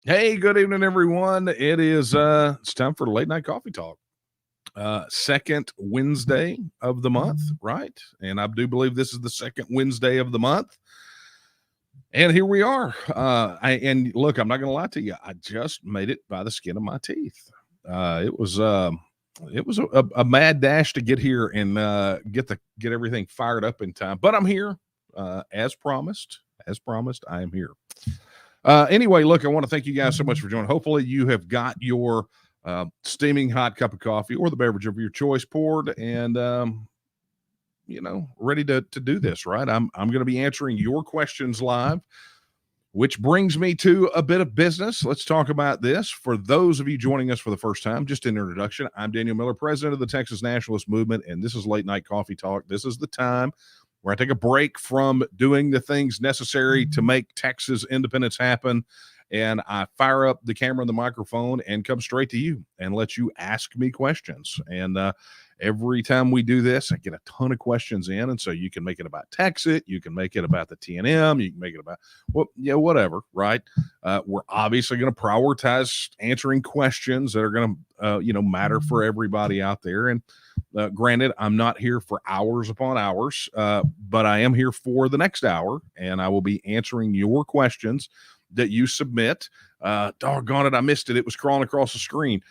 Hey, good evening, everyone. It's time for late night coffee talk. Second Wednesday of the month, right? And I do believe this is the second Wednesday of the month. And here we are. And look, I'm not going to lie to you. I just made it by the skin of my teeth. It was a mad dash to get here and get everything fired up in time. But I'm here, as promised. As promised, I am here. Anyway, look, I want to thank you guys so much for joining. Hopefully, you have got your steaming hot cup of coffee or the beverage of your choice poured and ready to do this. Right, I'm going to be answering your questions live, which brings me to a bit of business. Let's talk about this. For those of you joining us for the first time, just an introduction. I'm Daniel Miller, president of the Texas Nationalist movement, and this is Late Night Coffee Talk. This is the time where I take a break from doing the things necessary to make Texas independence happen. And I fire up the camera and the microphone and come straight to you and let you ask me questions. And every time we do this, I get a ton of questions in. And so you can make it about Texas. You can make it about the TNM. You can make it about, whatever, right? We're obviously going to prioritize answering questions that are going to, matter for everybody out there. And granted, I'm not here for hours upon hours, but I am here for the next hour, and I will be answering your questions that you submit. Doggone it, I missed it. It was crawling across the screen.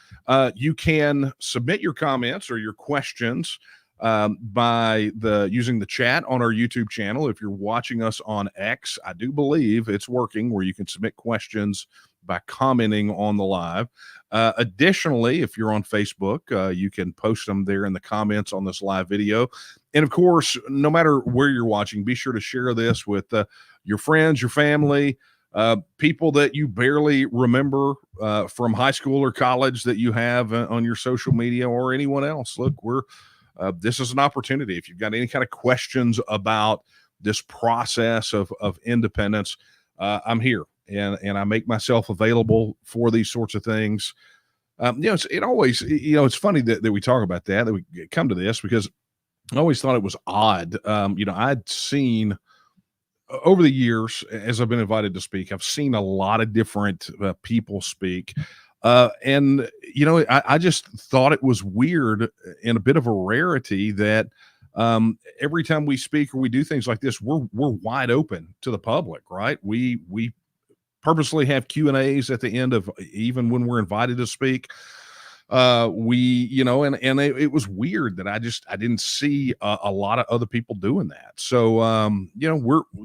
You can submit your comments or your questions by using the chat on our YouTube channel. If you're watching us on X, I do believe it's working where you can submit questions by commenting on the live. Additionally, if you're on Facebook, you can post them there in the comments on this live video. And of course, no matter where you're watching, be sure to share this with your friends, your family, people that you barely remember from high school or college that you have on your social media, or anyone else. Look, this is an opportunity. If you've got any kind of questions about this process of independence, I'm here. And I make myself available for these sorts of things. It's funny that we talk about that we come to this, because I always thought it was odd. I'd seen over the years, as I've been invited to speak, I've seen a lot of different people speak. I just thought it was weird and a bit of a rarity that every time we speak or we do things like this, we're wide open to the public, right? We purposely have Q&As at the end of, even when we're invited to speak. It was weird that I didn't see a lot of other people doing that. So,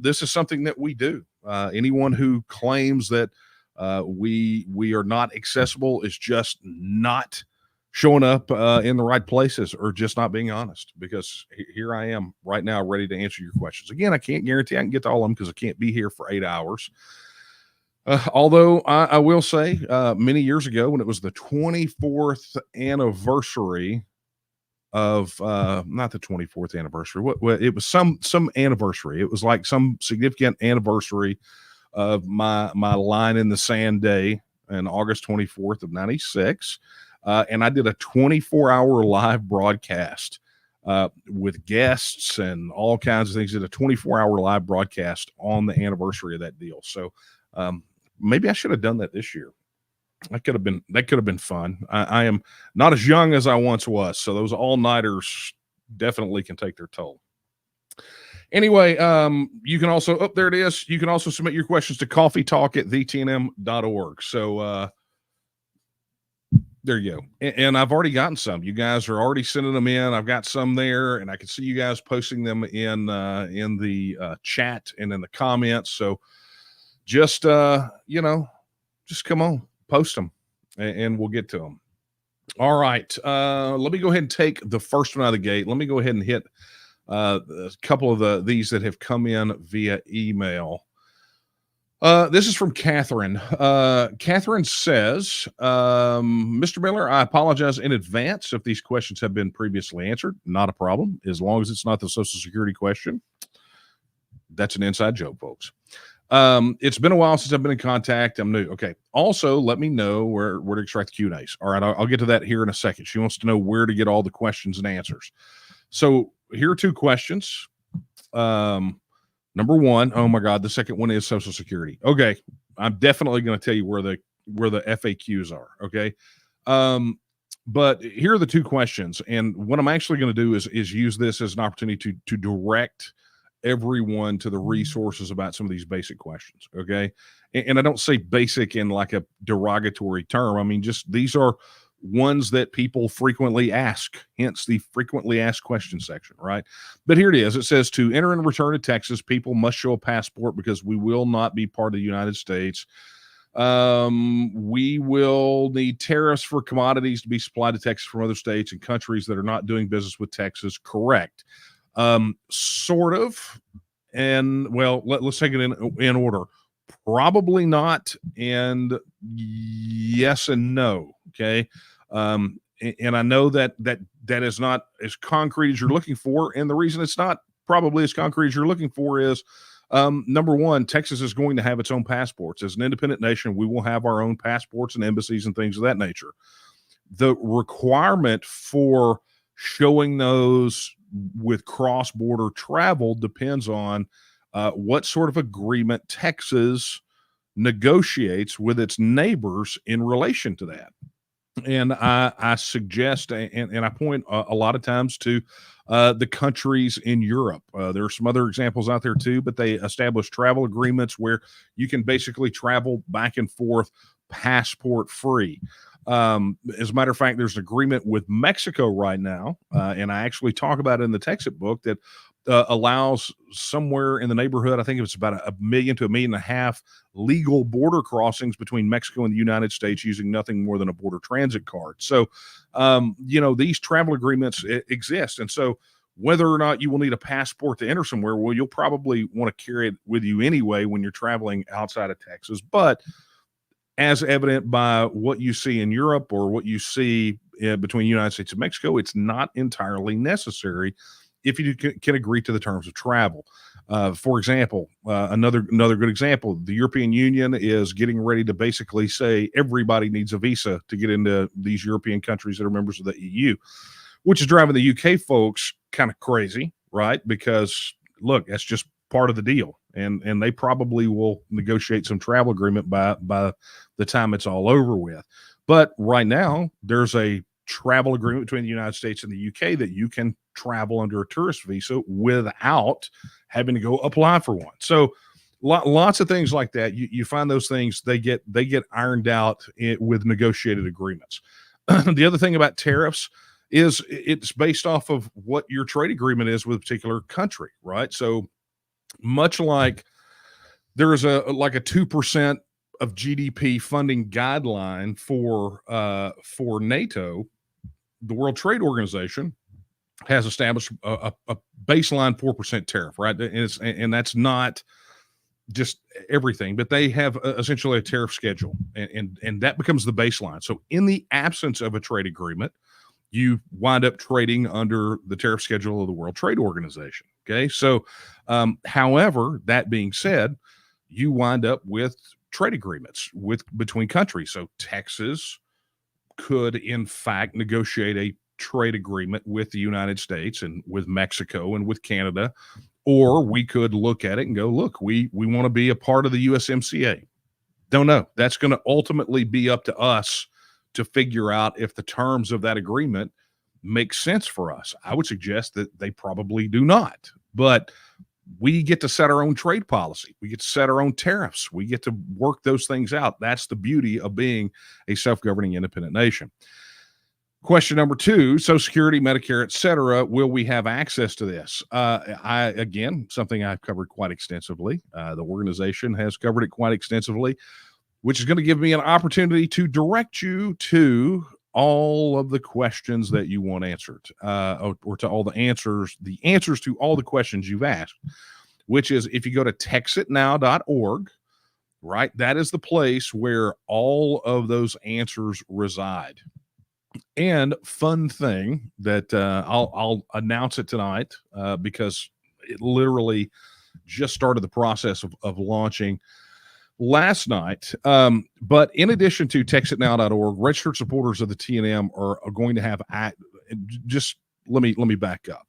this is something that we do. Anyone who claims that we are not accessible is just not showing up in the right places, or just not being honest, because here I am right now ready to answer your questions. Again, I can't guarantee I can get to all of them, because I can't be here for 8 hours. Although I will say, many years ago, when it was the 24th anniversary of, not the 24th anniversary, it was some anniversary. It was like some significant anniversary of my line in the sand day on August 24th of 96. And I did a 24-hour live broadcast with guests and all kinds of things. Did a 24-hour live broadcast on the anniversary of that deal. So, maybe I should have done that this year. That could have been fun. I am not as young as I once was, so those all-nighters definitely can take their toll. Anyway, you can also, there it is. You can also submit your questions to coffeetalk@thetnm.org. So there you go. And I've already gotten some. You guys are already sending them in. I've got some there, and I can see you guys posting them in the chat and in the comments. So just come on, post them, and we'll get to them. All right. Let me go ahead and take the first one out of the gate. Let me go ahead and hit a couple of these that have come in via email. This is from Catherine. Catherine says, Mr. Miller, I apologize in advance if these questions have been previously answered. Not a problem, as long as it's not the Social Security question. That's an inside joke, folks. It's been a while since I've been in contact. I'm new. Okay. Also, let me know where to extract the Q&As. All right. I'll get to that here in a second. She wants to know where to get all the questions and answers. So here are two questions. Number one, oh my God, the second one is Social Security. Okay. I'm definitely going to tell you where FAQs are. Okay. But here are the two questions. And what I'm actually going to do is use this as an opportunity to direct everyone to the resources about some of these basic questions. Okay. And I don't say basic in like a derogatory term. I mean, just these are ones that people frequently ask, hence the frequently asked question section, right? But here it is. It says, to enter and return to Texas, people must show a passport because we will not be part of the United States. We will need tariffs for commodities to be supplied to Texas from other states and countries that are not doing business with Texas. Correct. Sort of. And well, let's take it in order. Probably not. And yes and no. Okay. And I know that is not as concrete as you're looking for. And the reason it's not probably as concrete as you're looking for is, number one, Texas is going to have its own passports. As an independent nation, we will have our own passports and embassies and things of that nature. The requirement for showing those with cross-border travel depends on what sort of agreement Texas negotiates with its neighbors in relation to that. And I suggest, and I point a lot of times to the countries in Europe. There are some other examples out there too, but they establish travel agreements where you can basically travel back and forth passport free. As a matter of fact, there's an agreement with Mexico right now, and I actually talk about it in the Texas book that allows somewhere in the neighborhood, I think it's about 1 million to 1.5 million legal border crossings between Mexico and the United States using nothing more than a border transit card. So, these travel agreements exist. And so whether or not you will need a passport to enter somewhere, well, you'll probably want to carry it with you anyway when you're traveling outside of Texas. But as evident by what you see in Europe or what you see between the United States and Mexico, it's not entirely necessary if you can agree to the terms of travel. For example, another good example, the European Union is getting ready to basically say everybody needs a visa to get into these European countries that are members of the EU, which is driving the UK folks kind of crazy, right? Because look, that's just part of the deal. And they probably will negotiate some travel agreement by the time it's all over with. But right now, there's a travel agreement between the United States and the UK that you can travel under a tourist visa without having to go apply for one. So lots of things like that. You find those things, they get ironed out with negotiated agreements. The other thing about tariffs is it's based off of what your trade agreement is with a particular country, right? So much like there is a 2% of GDP funding guideline for NATO, the World Trade Organization has established a baseline 4% tariff, right? And that's not just everything, but they have essentially a tariff schedule, and that becomes the baseline. So in the absence of a trade agreement, you wind up trading under the tariff schedule of the World Trade Organization. Okay. So, however, that being said, you wind up with trade agreements between countries. So Texas could in fact negotiate a trade agreement with the United States and with Mexico and with Canada, or we could look at it and go, look, we want to be a part of the USMCA. Don't know. That's going to ultimately be up to us to figure out if the terms of that agreement make sense for us. I would suggest that they probably do not, but we get to set our own trade policy. We get to set our own tariffs. We get to work those things out. That's the beauty of being a self-governing independent nation. Question number 2, Social Security, Medicare, et cetera. Will we have access to this? Again, something I've covered quite extensively. The organization has covered it quite extensively, which is going to give me an opportunity to direct you to all of the questions that you want answered, or to all the answers to all the questions you've asked, which is if you go to texitnow.org, right? That is the place where all of those answers reside. And fun thing that I'll announce it tonight because it literally just started the process of launching last night. But in addition to texitnow.org, registered supporters of the TNM are going to have just let me back up.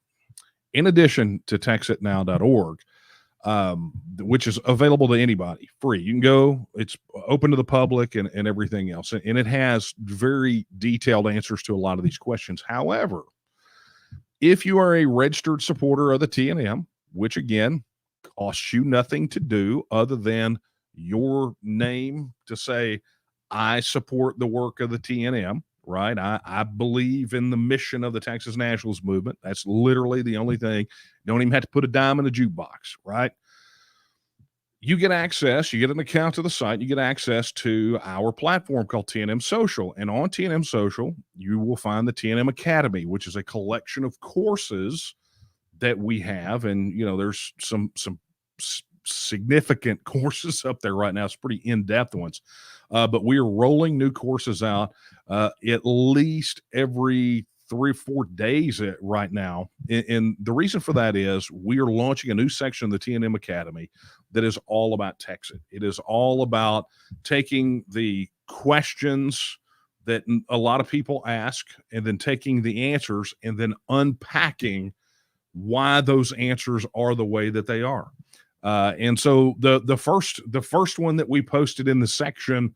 In addition to texitnow.org, which is available to anybody, free. You can go, it's open to the public and everything else. And it has very detailed answers to a lot of these questions. However, if you are a registered supporter of the TNM, which again costs you nothing to do other than your name to say, I support the work of the TNM, right? I believe in the mission of the Texas Nationalist movement. That's literally the only thing. Don't even have to put a dime in the jukebox, right? You get access, you get an account to the site, you get access to our platform called TNM Social. And on TNM Social, you will find the TNM Academy, which is a collection of courses that we have. And, there's some significant courses up there right now. It's pretty in-depth ones. But we are rolling new courses out at least every 3 or 4 days right now. And the reason for that is we are launching a new section of the TNM Academy that is all about Texas. It is all about taking the questions that a lot of people ask and then taking the answers and then unpacking why those answers are the way that they are. And so the first one that we posted in the section,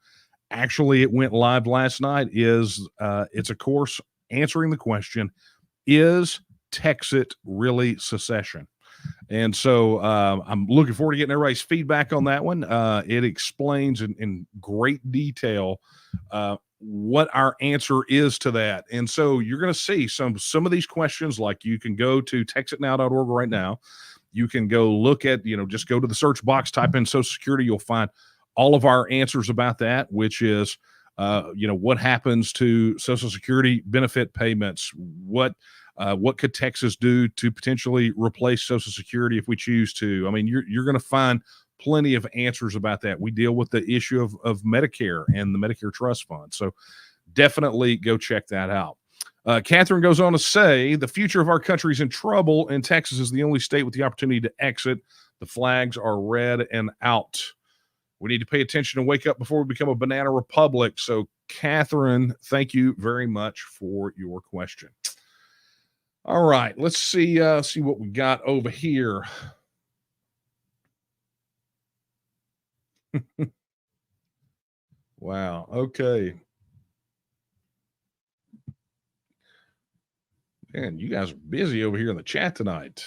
actually it went live last night, is it's a course answering the question, is Texas really secession? And so I'm looking forward to getting everybody's feedback on that one. It explains in great detail what our answer is to that. And so you're going to see some of these questions, like you can go to texitnow.org right now. You can go look at, just go to the search box, type in Social Security. You'll find all of our answers about that, which is, what happens to Social Security benefit payments? What could Texas do to potentially replace Social Security if we choose to? I mean, you're going to find plenty of answers about that. We deal with the issue of Medicare and the Medicare Trust Fund. So definitely go check that out. Catherine goes on to say, the future of our country is in trouble, and Texas is the only state with the opportunity to exit. The flags are red and out. We need to pay attention and wake up before we become a banana republic. So, Catherine, thank you very much for your question. All right, let's see what we got over here. Wow. Okay. Man, you guys are busy over here in the chat tonight.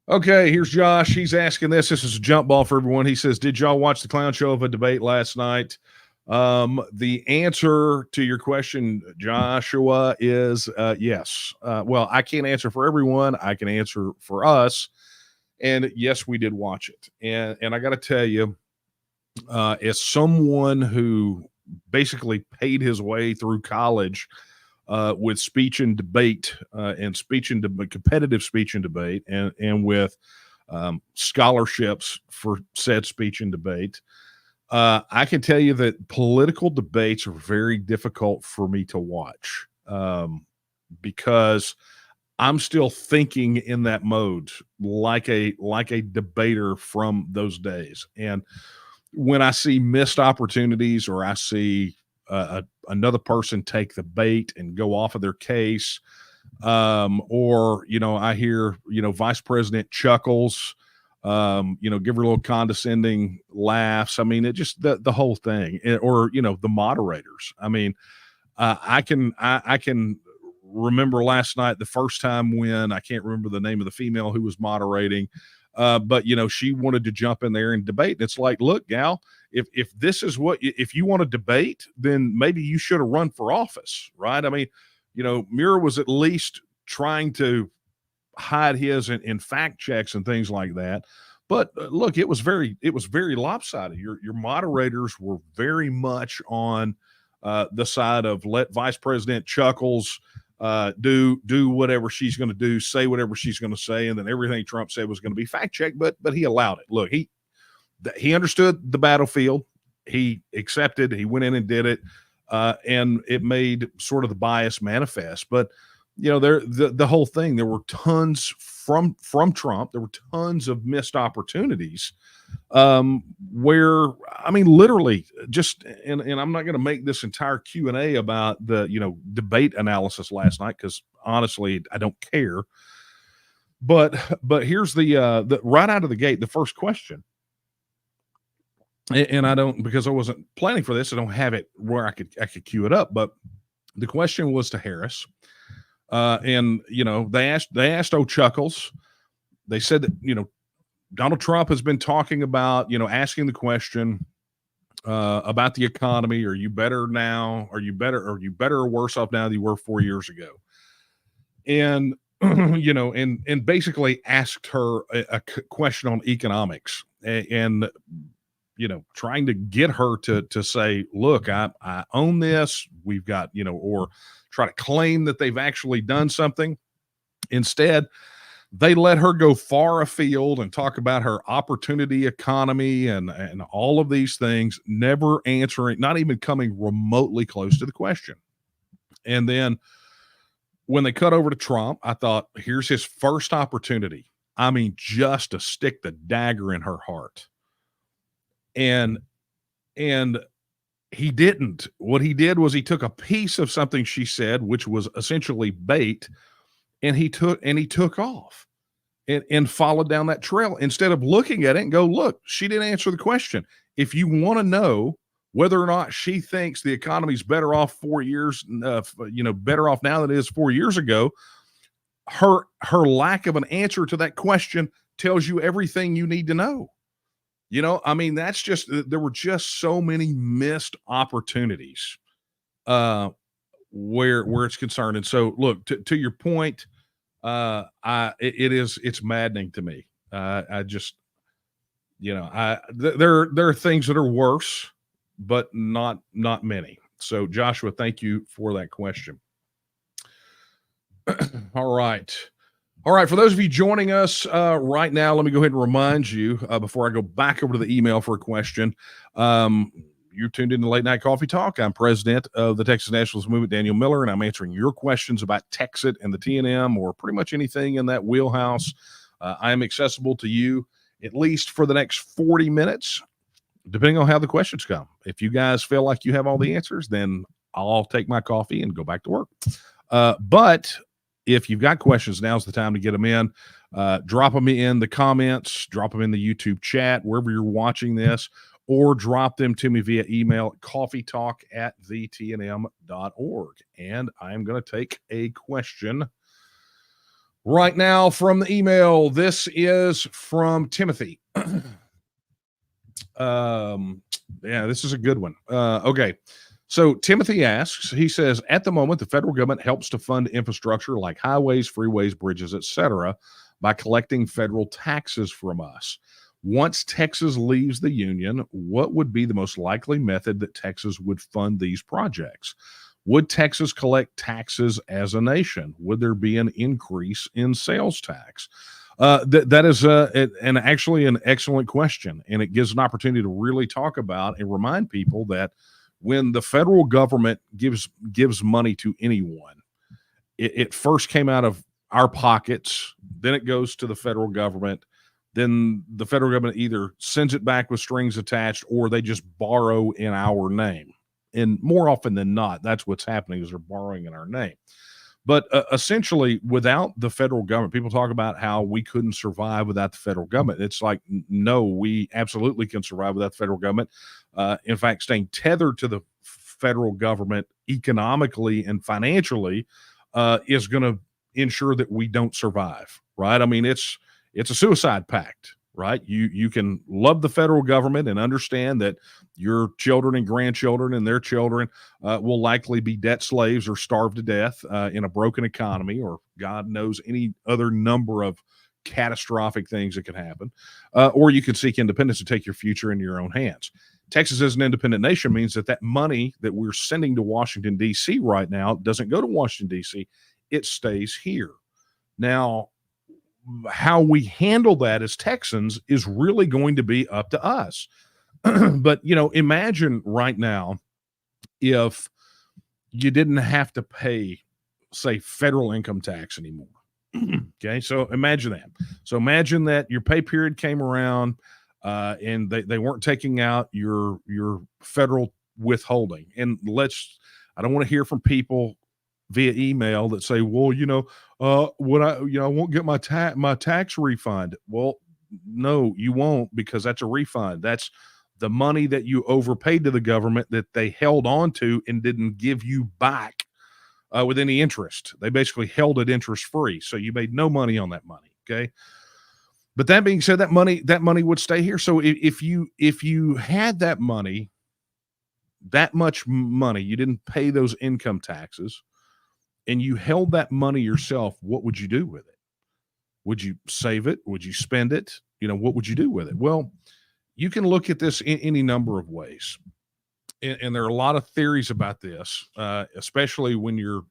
Okay, here's Josh. He's asking this. This is a jump ball for everyone. He says, did y'all watch the clown show of a debate last night? The answer to your question, Joshua, is yes. Well, I can't answer for everyone. I can answer for us. And yes, we did watch it. And I got to tell you, as someone who basically paid his way through college with speech and debate and competitive speech and debate and with scholarships for said speech and debate, I can tell you that political debates are very difficult for me to watch because I'm still thinking in that mode, like a debater from those days. And when I see missed opportunities, or I see another person take the bait and go off of their case, or I hear Vice President chuckles, give her a little condescending laughs. I mean, it just the whole thing, or the moderators. I mean, I can remember last night, the first time, when I can't remember the name of the female who was moderating. But she wanted to jump in there and debate. And it's like, look, gal, if this is if you want to debate, then maybe you should have run for office, right? I mean, Muir was at least trying to hide his in fact checks and things like that. But look, it was very lopsided. Your moderators were very much on the side of let Vice President Chuckles do whatever she's going to do, say whatever she's going to say, and then everything Trump said was going to be fact checked. But he allowed it. Look, he understood the battlefield. He accepted. He went in and did it, and it made sort of the bias manifest. But the whole thing, there were tons from Trump. There were tons of missed opportunities where, I mean, literally just, and I'm not going to make this entire Q&A about the, debate analysis last night, because honestly, I don't care. But here's the right out of the gate, the first question, and I don't, because I wasn't planning for this, I don't have it where I could queue it up. But the question was to Harris, and they asked O'Chuckles. They said that Donald Trump has been talking about asking the question about the economy. Are you better now? Are you better or worse off now than you were 4 years ago? And and basically asked her a question on economics, and trying to get her to say, look, I own this. We've got, or try to claim that they've actually done something. Instead, they let her go far afield and talk about her opportunity economy and all of these things, never answering, not even coming remotely close to the question. And then when they cut over to Trump, I thought, here's his first opportunity. I mean, just to stick the dagger in her heart. And he didn't. What he did was he took a piece of something she said, which was essentially bait, and he took off and followed down that trail instead of looking at it and go, look, she didn't answer the question. If you want to know whether or not she thinks the economy's better off 4 years, better off now than it is 4 years ago, her lack of an answer to that question tells you everything you need to know. I mean, that's just, there were just so many missed opportunities where it's concerned. And so, look, to your point, it's maddening to me. I just, there are things that are worse, but not many. So, Joshua, thank you for that question. All right. For those of you joining us right now, let me go ahead and remind you before I go back over to the email for a question. You're tuned into Late Night Coffee Talk. I'm president of the Texas Nationalist Movement, Daniel Miller, and I'm answering your questions about Texit and the TNM, or pretty much anything in that wheelhouse. I am accessible to you at least for the next 40 minutes, depending on how the questions come. If you guys feel like you have all the answers, then I'll take my coffee and go back to work. But if you've got questions, now's the time to get them in. Drop them in the comments, drop them in the YouTube chat, wherever you're watching this, or drop them to me via email at coffeetalk@thetnm.org. And I'm going to take a question right now from the email. This is from Timothy. This is a good one. Okay. So Timothy asks, he says, at the moment, the federal government helps to fund infrastructure like highways, freeways, bridges, etc., by collecting federal taxes from us. Once Texas leaves the union, what would be the most likely method that Texas would fund these projects? Would Texas collect taxes as a nation? Would there be an increase in sales tax? That is actually an excellent question, and it gives an opportunity to really talk about and remind people that when the federal government gives money to anyone, it first came out of our pockets, then it goes to the federal government, then the federal government either sends it back with strings attached or they just borrow in our name. And more often than not, that's what's happening, is they're borrowing in our name. But essentially, without the federal government, people talk about how we couldn't survive without the federal government. It's like, no, we absolutely can survive without the federal government. In fact, staying tethered to the federal government economically and financially is going to ensure that we don't survive, right? I mean, it's a suicide pact, right? You can love the federal government and understand that your children and grandchildren and their children will likely be debt slaves or starve to death in a broken economy, or God knows any other number of catastrophic things that could happen. Or you could seek independence and take your future into your own hands. Texas as an independent nation means that money that we're sending to Washington, D.C. right now doesn't go to Washington, D.C. It stays here. Now, how we handle that as Texans is really going to be up to us. But, imagine right now if you didn't have to pay, say, federal income tax anymore. Okay, so imagine that. So imagine that your pay period came around and they weren't taking out your federal withholding. And I don't want to hear from people via email that say, well, what I won't get my tax refund. Well, no, you won't, because that's a refund. That's the money that you overpaid to the government that they held on to and didn't give you back with any interest. They basically held it interest free. So you made no money on that money. Okay. But that being said, that money would stay here. So if you had that much money, you didn't pay those income taxes, and you held that money yourself, what would you do with it? Would you save it? Would you spend it? What would you do with it? Well, you can look at this in any number of ways. And there are a lot of theories about this, especially when you're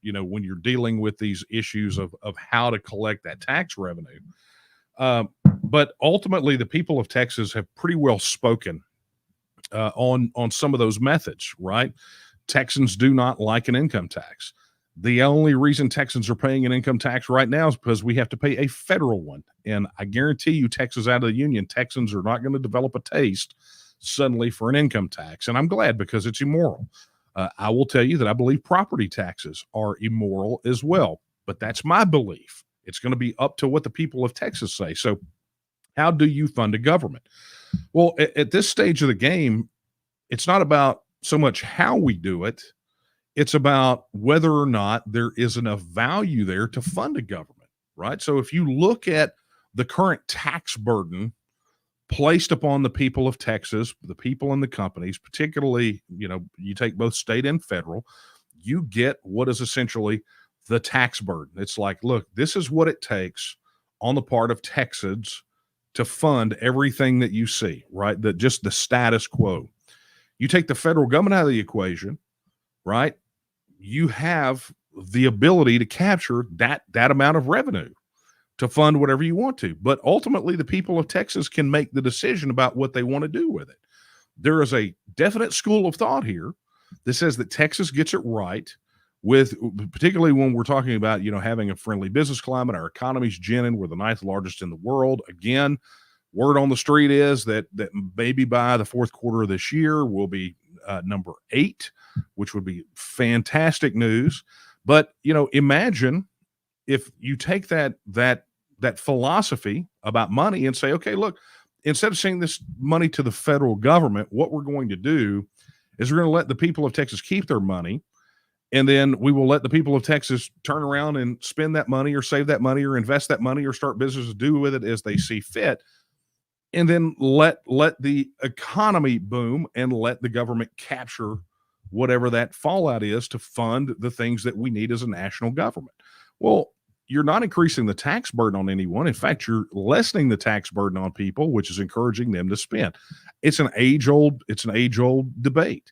dealing with these issues of how to collect that tax revenue. But ultimately, the people of Texas have pretty well spoken on some of those methods, right? Texans do not like an income tax. The only reason Texans are paying an income tax right now is because we have to pay a federal one. And I guarantee you, Texas out of the union, Texans are not going to develop a taste suddenly for an income tax. And I'm glad, because it's immoral. I will tell you that I believe property taxes are immoral as well, but that's my belief. It's going to be up to what the people of Texas say. So how do you fund a government? Well, at this stage of the game, it's not about so much how we do it. It's about whether or not there is enough value there to fund a government, right? So if you look at the current tax burden placed upon the people of Texas, the people and the companies, particularly, you take both state and federal, you get what is essentially the tax burden. It's like, look, this is what it takes on the part of Texans to fund everything that you see, right? Just the status quo. You take the federal government out of the equation, right? You have the ability to capture that amount of revenue to fund whatever you want to. But ultimately, the people of Texas can make the decision about what they want to do with it. There is a definite school of thought here that says that Texas gets it right, with particularly when we're talking about having a friendly business climate. Our economy's ginning. We're the 9th largest in the world. Again, word on the street is that maybe by the fourth quarter of this year we'll be number 8, which would be fantastic news. But imagine if you take that philosophy about money and say, okay, look, instead of sending this money to the federal government, what we're going to do is we're going to let the people of Texas keep their money, and then we will let the people of Texas turn around and spend that money or save that money or invest that money or start businesses, do with it as they see fit. And then let the economy boom and let the government capture whatever that fallout is to fund the things that we need as a national government. Well, you're not increasing the tax burden on anyone. In fact, you're lessening the tax burden on people, which is encouraging them to spend. It's an age-old debate.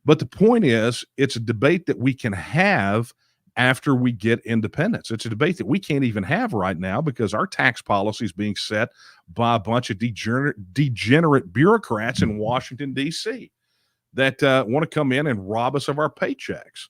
But the point is, it's a debate that we can have after we get independence. It's a debate that we can't even have right now because our tax policy is being set by a bunch of degenerate bureaucrats in Washington, D.C. that want to come in and rob us of our paychecks.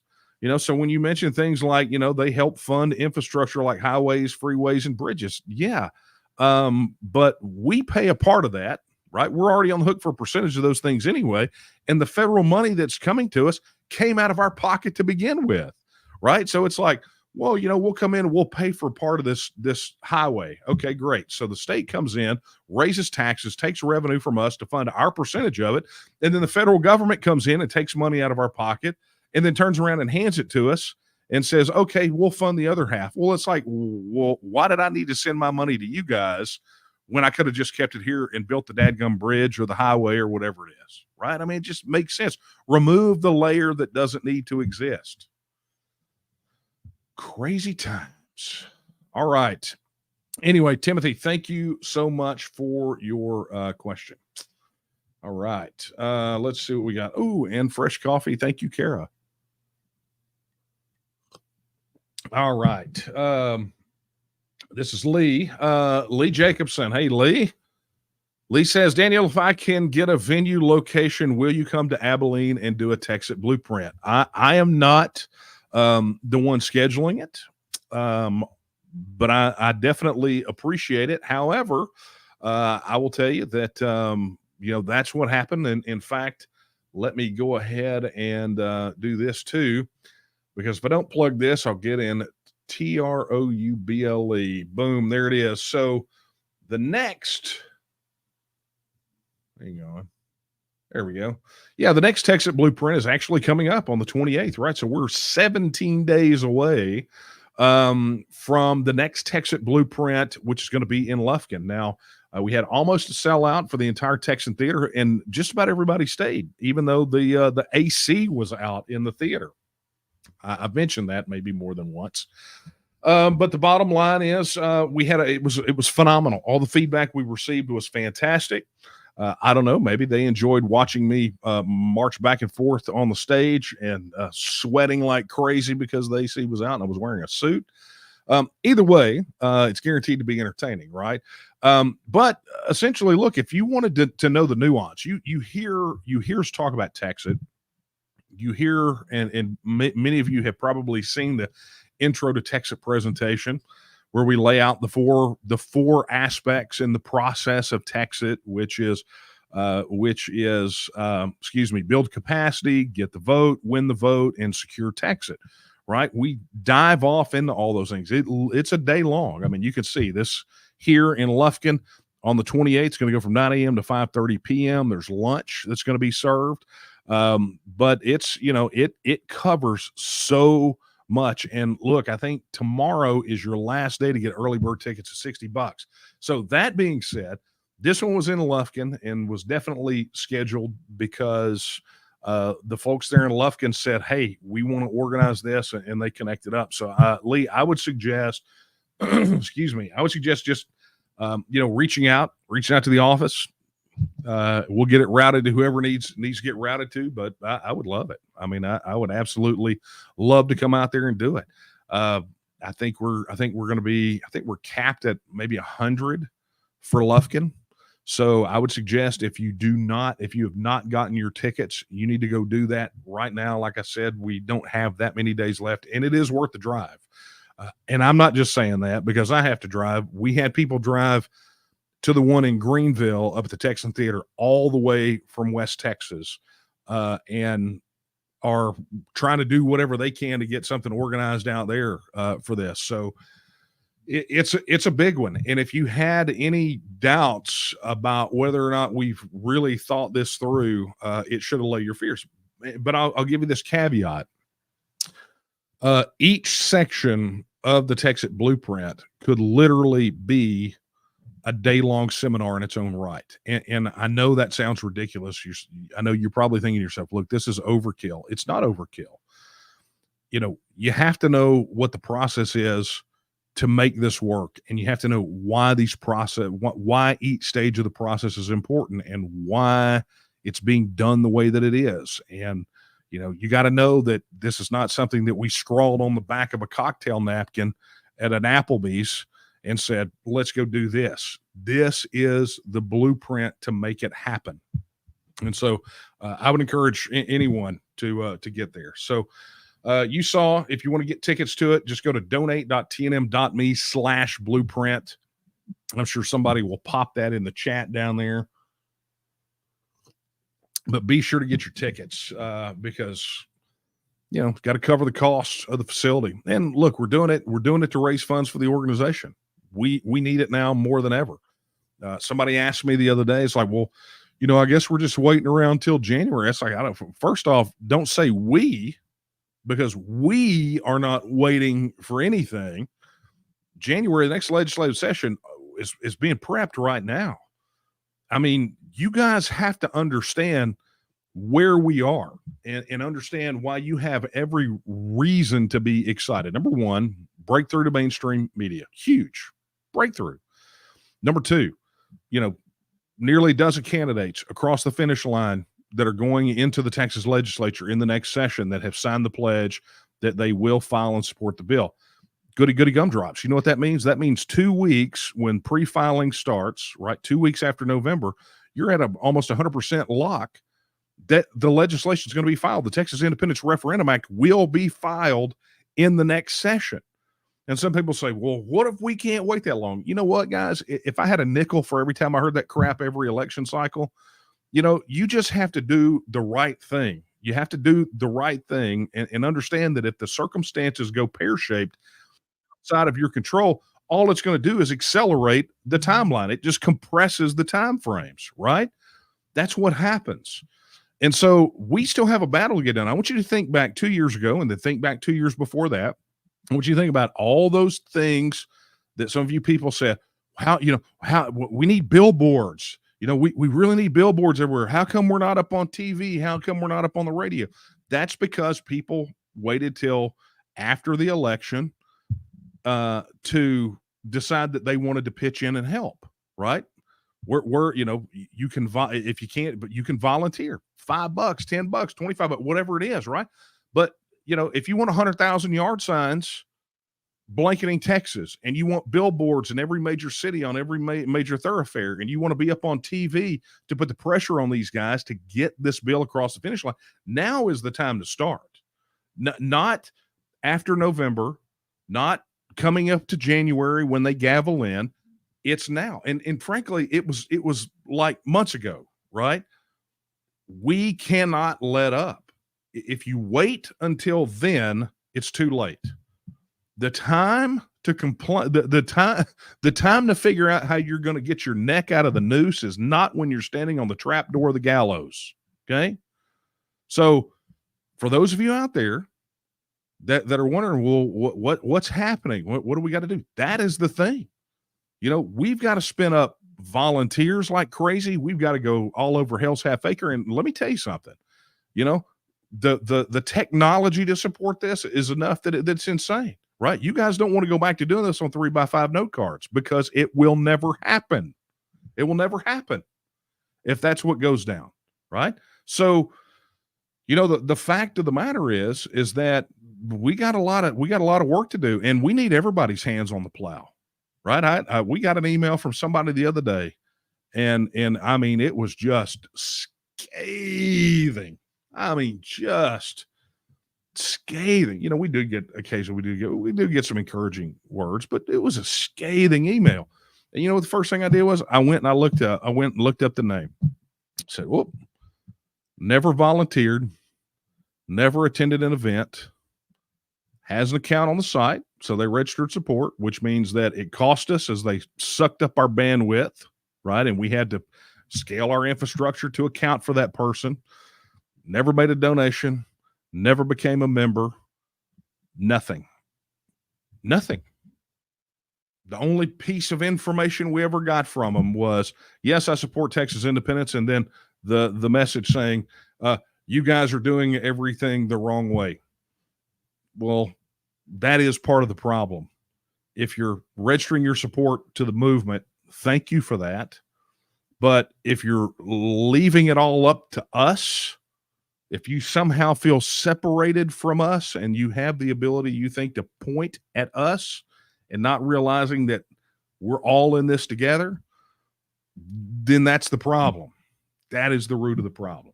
So when you mention things like, they help fund infrastructure like highways, freeways, and bridges. Yeah. But we pay a part of that, right? We're already on the hook for a percentage of those things anyway. And the federal money that's coming to us came out of our pocket to begin with, right? So it's like, well, we'll come in and we'll pay for part of this highway. Okay, great. So the state comes in, raises taxes, takes revenue from us to fund our percentage of it. And then the federal government comes in and takes money out of our pocket and then turns around and hands it to us and says, okay, we'll fund the other half. Well, it's like, well, why did I need to send my money to you guys when I could have just kept it here and built the dadgum bridge or the highway or whatever it is, right? I mean, it just makes sense. Remove the layer that doesn't need to exist. Crazy times. All right. Anyway, Timothy, thank you so much for your question. All right. Let's see what we got. Oh, and fresh coffee. Thank you, Kara. All right. This is Lee. Lee Jacobson. Hey, Lee. Lee says, Daniel, if I can get a venue location, will you come to Abilene and do a Texas Blueprint? I am not the one scheduling it, but I definitely appreciate it. However, I will tell you that, that's what happened. And in fact, let me go ahead and do this too. because if I don't plug this, I'll get in TROUBLE. Boom, there it is. So the next, hang on. There we go. Yeah, the next Texas Blueprint is actually coming up on the 28th, right? So we're 17 days away from the next Texas Blueprint, which is going to be in Lufkin. Now, we had almost a sellout for the entire Texan theater, and just about everybody stayed, even though the AC was out in the theater. I've mentioned that maybe more than once. But the bottom line is, it was phenomenal. All the feedback we received was fantastic. I don't know, maybe they enjoyed watching me march back and forth on the stage and sweating like crazy because the AC was out and I was wearing a suit. Either way, it's guaranteed to be entertaining, right? But essentially, look, if you wanted to know the nuance, you hear us talk about Texas. You hear, and many of you have probably seen the intro to Texas presentation, where we lay out the four aspects in the process of Texas, which is build capacity, get the vote, win the vote, and secure Texas. Right? We dive off into all those things. It's a day long. I mean, you can see this here in Lufkin on the 28th. It's going to go from 9 a.m. to 5:30 p.m. There's lunch that's going to be served. But it's, it covers so much. And look, I think tomorrow is your last day to get early bird tickets at $60. So that being said, this one was in Lufkin and was definitely scheduled because the folks there in Lufkin said, hey, we want to organize this, and they connected up. So Lee, I would suggest just reaching out to the office. We'll get it routed to whoever needs to get routed to, but I would love it. I mean, I would absolutely love to come out there and do it. I think we're capped at maybe 100 for Lufkin. So I would suggest if you have not gotten your tickets, you need to go do that right now. Like I said, we don't have that many days left, and it is worth the drive. And I'm not just saying that because I have to drive. We had people drive to the one in Greenville up at the Texan Theater all the way from West Texas, and are trying to do whatever they can to get something organized out there for this. So it's a big one. And if you had any doubts about whether or not we've really thought this through, it should allay your fears. But I'll give you this caveat. Each section of the Texas Blueprint could literally be a day-long seminar in its own right. And I know that sounds ridiculous. I know you're probably thinking to yourself, look, this is overkill. It's not overkill. You have to know what the process is to make this work. And you have to know why why each stage of the process is important and why it's being done the way that it is. And, you got to know that this is not something that we scrawled on the back of a cocktail napkin at an Applebee's and said, let's go do this. This is the blueprint to make it happen. And so I would encourage anyone to get there. So you saw, if you want to get tickets to it, just go to donate.tnm.me/blueprint. I'm sure somebody will pop that in the chat down there. But be sure to get your tickets because, got to cover the costs of the facility. And look, we're doing it to raise funds for the organization. We need it now more than ever. Somebody asked me the other day, it's like, well, I guess we're just waiting around till January. It's like, first off, don't say we, because we are not waiting for anything. January, the next legislative session is being prepped right now. I mean, you guys have to understand where we are and understand why you have every reason to be excited. Number one, breakthrough to mainstream media. Huge breakthrough. Number two, nearly a dozen candidates across the finish line that are going into the Texas legislature in the next session that have signed the pledge that they will file and support the bill. Goody gumdrops. You know what that means? That means 2 weeks when pre-filing starts, right? 2 weeks after November, you're at almost 100% lock that the legislation is going to be filed. The Texas Independence Referendum Act will be filed in the next session. And some people say, well, what if we can't wait that long? You know what, guys? If I had a nickel for every time I heard that crap every election cycle, you just have to do the right thing. You have to do the right thing and understand that if the circumstances go pear-shaped outside of your control, all it's going to do is accelerate the timeline. It just compresses the time frames, right? That's what happens. And so we still have a battle to get done. I want you to think back 2 years ago and then think back 2 years before that. I want you to think about all those things that some of you people said, how we need billboards. We really need billboards everywhere. How come we're not up on TV? How come we're not up on the radio? That's because people waited till after the election to decide that they wanted to pitch in and help, right? You can, if you can't, but you can volunteer $5, $10, 25, but whatever it is, right? But if you want 100,000 yard signs blanketing Texas, and you want billboards in every major city on every major thoroughfare, and you want to be up on TV to put the pressure on these guys to get this bill across the finish line, now is the time to start. Not after November, not coming up to January when they gavel in. It's now. And frankly, it was like months ago, right? We cannot let up. If you wait until then, it's too late. The time to complain, the time to figure out how you're going to get your neck out of the noose is not when you're standing on the trap door of the gallows. Okay. So for those of you out there that are wondering, well, what's happening? What do we got to do? That is the thing. We've got to spin up volunteers like crazy. We've got to go all over hell's half acre. And let me tell you something, the technology to support this is enough that's insane, right? You guys don't want to go back to doing this on 3x5 note cards because it will never happen. It will never happen if that's what goes down, right? So, the fact of the matter is that we got a lot of work to do, and we need everybody's hands on the plow. Right. We got an email from somebody the other day, and I mean, it was just scathing. I mean, just scathing. We do get some encouraging words, but it was a scathing email. And the first thing I did was I went and looked up the name. Said, whoop, never volunteered, never attended an event, has an account on the site. So they registered support, which means that it cost us as they sucked up our bandwidth, right? And we had to scale our infrastructure to account for that person. Never made a donation, never became a member, nothing. The only piece of information we ever got from them was, yes, I support Texas independence. And then the message saying, you guys are doing everything the wrong way. Well, that is part of the problem. If you're registering your support to the movement, thank you for that. But if you're leaving it all up to us, if you somehow feel separated from us and you have the ability, you think, to point at us and not realizing that we're all in this together, then that's the problem. That is the root of the problem.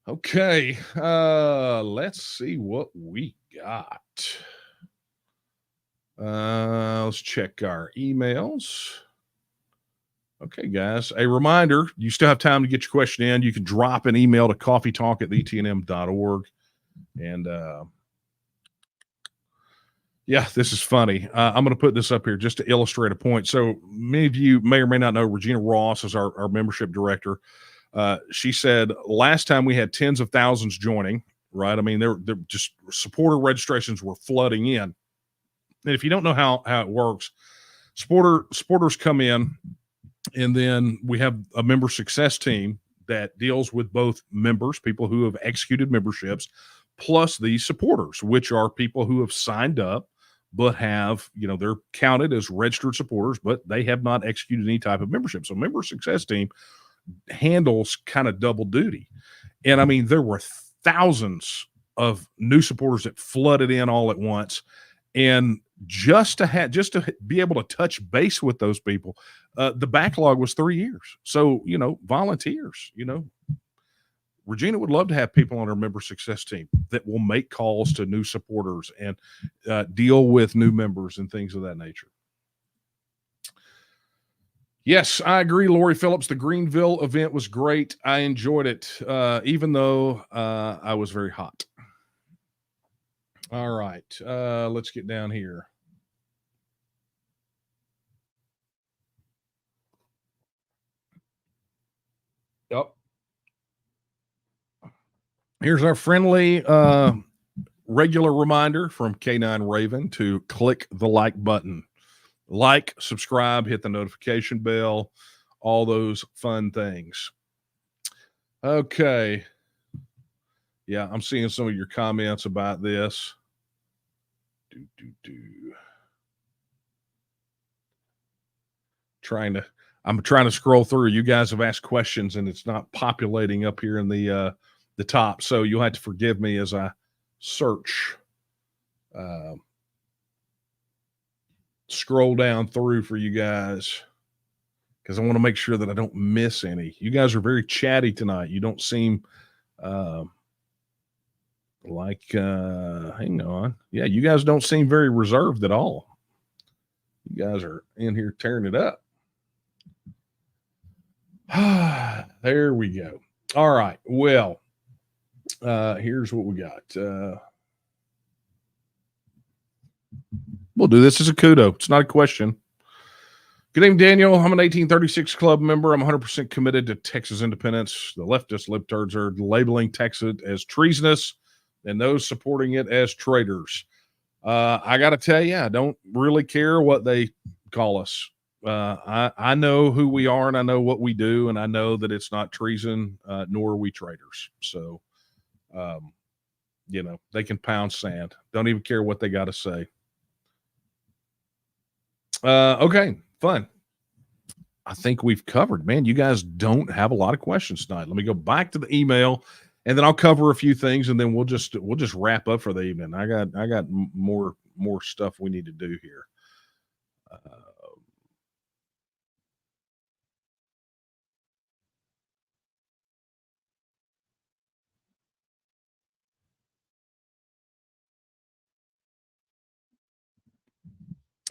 Okay, let's see what we got. Let's check our emails. Okay, guys, a reminder, you still have time to get your question in. You can drop an email to coffeetalk@etnm.org. And yeah, this is funny. I'm going to put this up here just to illustrate a point. So many of you may or may not know Regina Ross is our membership director. She said last time we had tens of thousands joining, right? I mean, they're just supporter registrations were flooding in. And if you don't know how it works, supporters come in, and then we have a member success team that deals with both members, people who have executed memberships, plus these supporters, which are people who have signed up, but have, they're counted as registered supporters, but they have not executed any type of membership. So member success team handles kind of double duty. And I mean, there were thousands of new supporters that flooded in all at once. And just to be able to touch base with those people, the backlog was 3 years. So, volunteers, Regina would love to have people on her member success team that will make calls to new supporters and deal with new members and things of that nature. Yes, I agree, Lori Phillips. The Greenville event was great. I enjoyed it, even though I was very hot. All right, let's get down here. Yep. Here's our friendly regular reminder from K9 Raven to click the like button. Like, subscribe, hit the notification bell, all those fun things. Okay. Yeah, I'm seeing some of your comments about this. I'm trying to scroll through. You guys have asked questions and it's not populating up here in the top. So you'll have to forgive me as I search. Scroll down through for you guys because I want to make sure that I don't miss any. You guys are very chatty tonight. You don't seem hang on. Yeah, you guys don't seem very reserved at all. You guys are in here tearing it up. There we go. All right. Well, here's what we got. We'll do this as a kudo. It's not a question. Good evening, Daniel. I'm an 1836 club member. I'm 100% committed to Texas independence. The leftist libtards are labeling Texas as treasonous and those supporting it as traitors. I got to tell you, I don't really care what they call us. I know who we are and I know what we do, and I know that it's not treason, nor are we traitors. So, they can pound sand. Don't even care what they got to say. Okay, fun. I think we've covered, man. You guys don't have a lot of questions tonight. Let me go back to the email and then I'll cover a few things and then we'll just wrap up for the evening. I got more stuff we need to do here.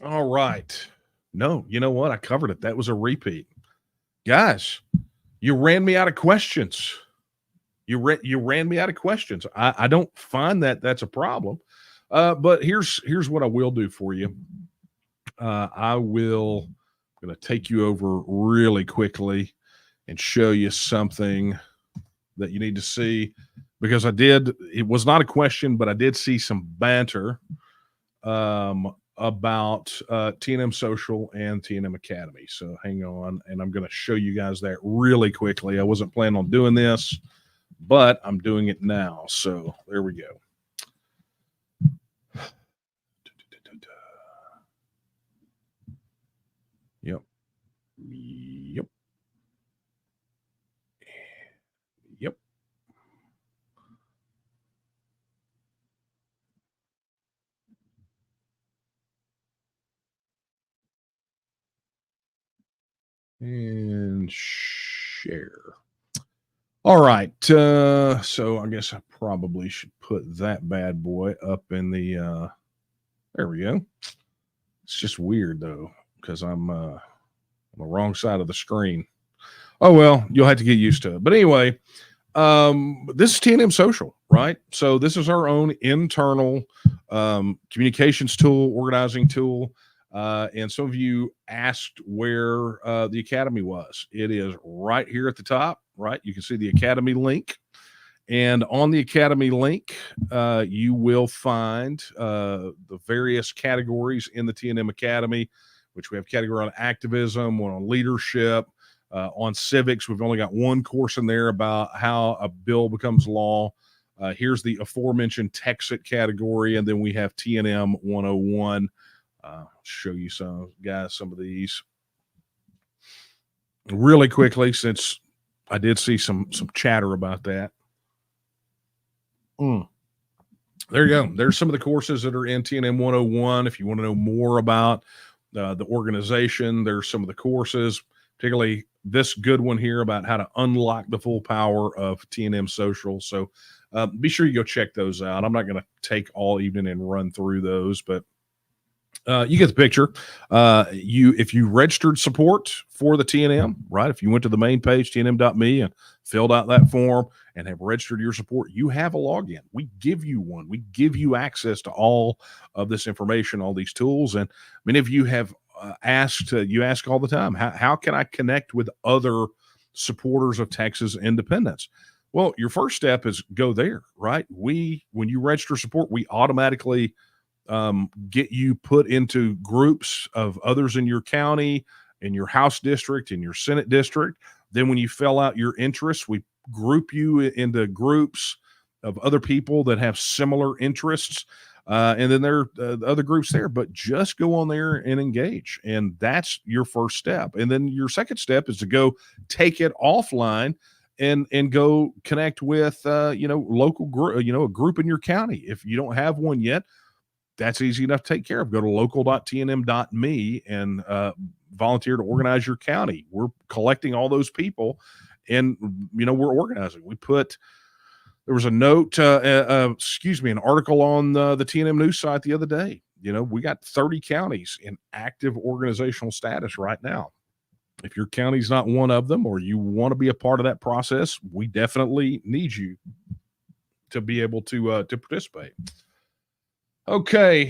All right. No, you know what? I covered it. That was a repeat. Guys, you ran me out of questions. You ran me out of questions. I don't find that that's a problem. But here's what I will do for you. I'm going to take you over really quickly and show you something that you need to see because it was not a question, but I did see some banter about TNM Social and TNM Academy. So hang on, and I'm going to show you guys that really quickly. I wasn't planning on doing this, but I'm doing it now. So there we go. Yep. Yep. Yep. And share. All right. So I guess I probably should put that bad boy up in the there we go. It's just weird though, because I'm on the wrong side of the screen. Oh well, you'll have to get used to it. But anyway, this is TNM Social, right? So this is our own internal communications tool, organizing tool. And some of you asked where the Academy was. It is right here at the top, right? You can see the Academy link. And on the Academy link, you will find the various categories in the TNM Academy, which we have category on activism, one on leadership, on civics. We've only got one course in there about how a bill becomes law. Here's the aforementioned Texit category, and then we have TNM 101. Show you some of these really quickly since I did see some chatter about that. There you go. There's some of the courses that are in TNM 101. If you want to know more about the organization, there's some of the courses, particularly this good one here about how to unlock the full power of TNM Social. So be sure you go check those out. I'm not going to take all evening and run through those, but You get the picture. If you registered support for the TNM, right? If you went to the main page, tnm.me, and filled out that form and have registered your support, you have a login. We give you one. We give you access to all of this information, all these tools. And many of you have you ask all the time, how can I connect with other supporters of Texas independence? Well, your first step is go there, right? When you register support, we automatically get you put into groups of others in your county, in your House district, in your Senate district. Then when you fill out your interests, we group you into groups of other people that have similar interests. And then there are other groups there, but just go on there and engage. And that's your first step. And then your second step is to go take it offline and go connect with, local group, a group in your county. If you don't have one yet, that's easy enough to take care of. Go to local.tnm.me and volunteer to organize your county. We're collecting all those people, and we're organizing. There was a note, an article on the TNM news site the other day. We got 30 counties in active organizational status right now. If your county's not one of them, or you want to be a part of that process, we definitely need you to be able to participate. Okay,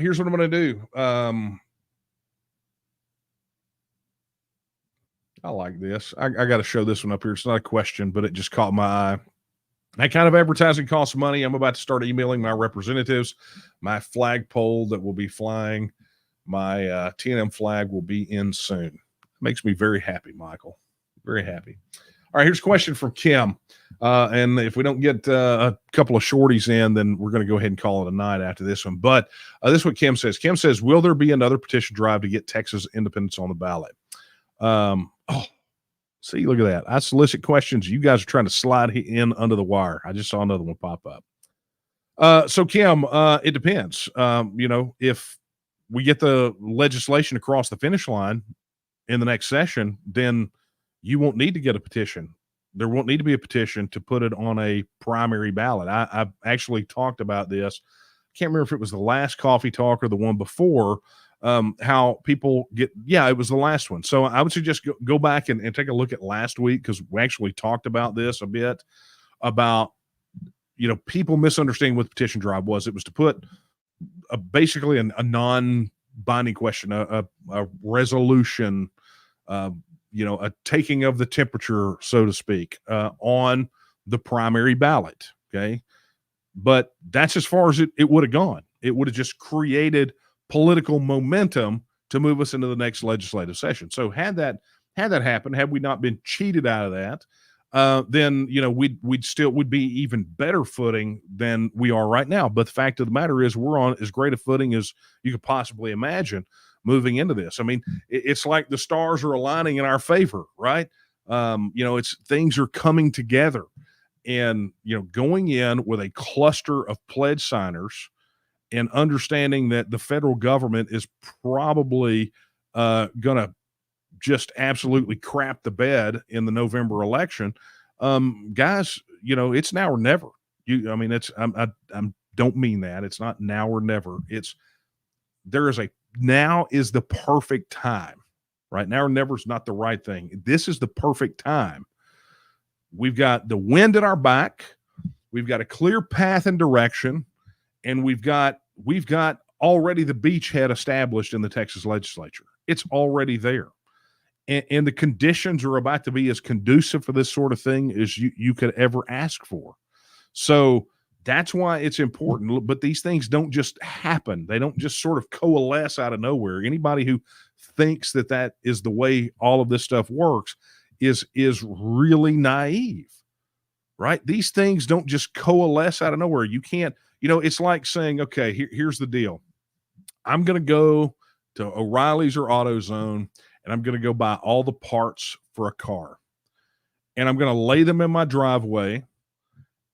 here's what I'm going to do. I like this. I got to show this one up here. It's not a question, but it just caught my eye. That kind of advertising costs money. I'm about to start emailing my representatives. My flagpole that will be flying, my TNM flag will be in soon. It makes me very happy, Michael. Very happy. All right, here's a question from Kim. And if we don't get a couple of shorties in, then we're going to go ahead and call it a night after this one. But this is what Kim says. Kim says, will there be another petition drive to get Texas independence on the ballot? See, look at that. I solicit questions. You guys are trying to slide in under the wire. I just saw another one pop up. So, Kim, it depends. If we get the legislation across the finish line in the next session, then you won't need to get a petition. There won't need to be a petition to put it on a primary ballot. I've actually talked about this. Can't remember if it was the last coffee talk or the one before, how people get, it was the last one. So I would suggest go back and take a look at last week, because we actually talked about this a bit, about, people misunderstanding what the petition drive was. It was to put basically a non-binding question, a resolution, a taking of the temperature, so to speak, on the primary ballot. Okay. But that's as far as it would have gone. It would have just created political momentum to move us into the next legislative session. So had that happened, had we not been cheated out of that, then we'd be even better footing than we are right now. But the fact of the matter is, we're on as great a footing as you could possibly imagine moving into this. I mean, it's like the stars are aligning in our favor, right? It's things are coming together, and going in with a cluster of pledge signers and understanding that the federal government is probably going to just absolutely crap the bed in the November election. Guys, it's now or never. I don't mean that. It's not now or never. Now is the perfect time, right? Now or never is not the right thing. This is the perfect time. We've got the wind at our back. We've got a clear path and direction, and we've got already the beachhead established in the Texas legislature. It's already there. And the conditions are about to be as conducive for this sort of thing as you could ever ask for. So that's why it's important. But these things don't just happen. They don't just sort of coalesce out of nowhere. Anybody who thinks that is the way all of this stuff works is really naive, right? These things don't just coalesce out of nowhere. You can't, it's like saying, okay, here's the deal. I'm going to go to O'Reilly's or AutoZone, and I'm going to go buy all the parts for a car, and I'm going to lay them in my driveway.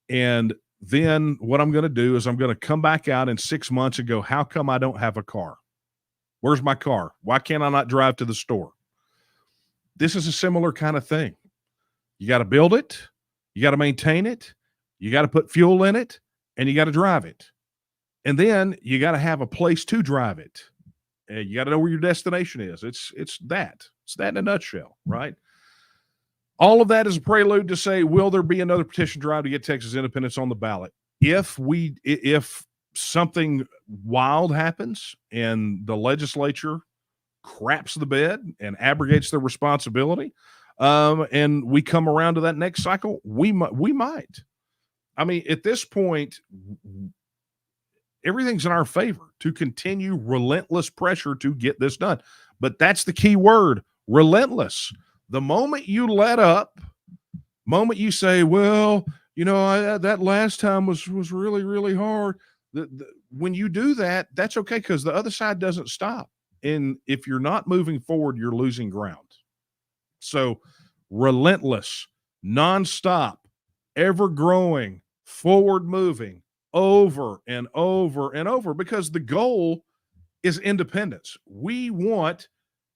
And then what I'm going to do is I'm going to come back out in 6 months and go, how come I don't have a car? Where's my car? Why can't I not drive to the store? This is a similar kind of thing. You got to build it. You got to maintain it. You got to put fuel in it, and you got to drive it. And then you got to have a place to drive it. You got to know where your destination is. It's that in a nutshell, right? All of that is a prelude to say, will there be another petition drive to get Texas independence on the ballot? If something wild happens and the legislature craps the bed and abrogates their responsibility, and we come around to that next cycle, we might. I mean, at this point, everything's in our favor to continue relentless pressure to get this done. But that's the key word, relentless. The moment you let up, moment you say, well, that last time was really, really hard. When you do that, that's okay, because the other side doesn't stop. And if you're not moving forward, you're losing ground. So relentless, nonstop, ever growing, forward moving, over and over and over, because the goal is independence. We want,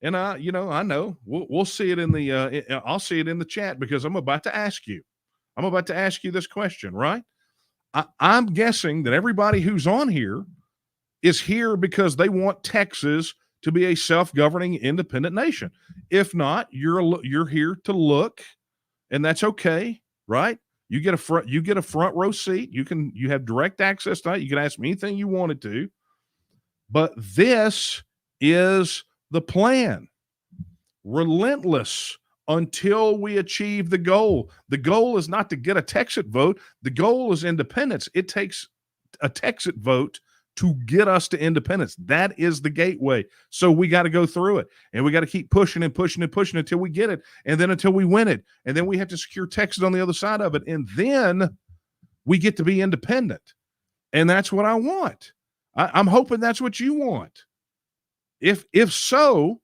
and I know we'll see it in the I'll see it in the chat, because I'm about to ask you this question, right? I'm guessing that everybody who's on here is here because they want Texas to be a self-governing independent nation. If not, you're here to look, and that's okay, right? You get a front row seat. You have direct access to that. You can ask me anything you wanted to. But this is the plan. Relentless until we achieve the goal. The goal is not to get a Texit vote. The goal is independence. It takes a Texit vote to get us to independence. That is the gateway. So we got to go through it, and we got to keep pushing and pushing and pushing until we get it, and then until we win it, and then we have to secure Texas on the other side of it, and then we get to be independent. And that's what I want. I'm hoping that's what you want. If so,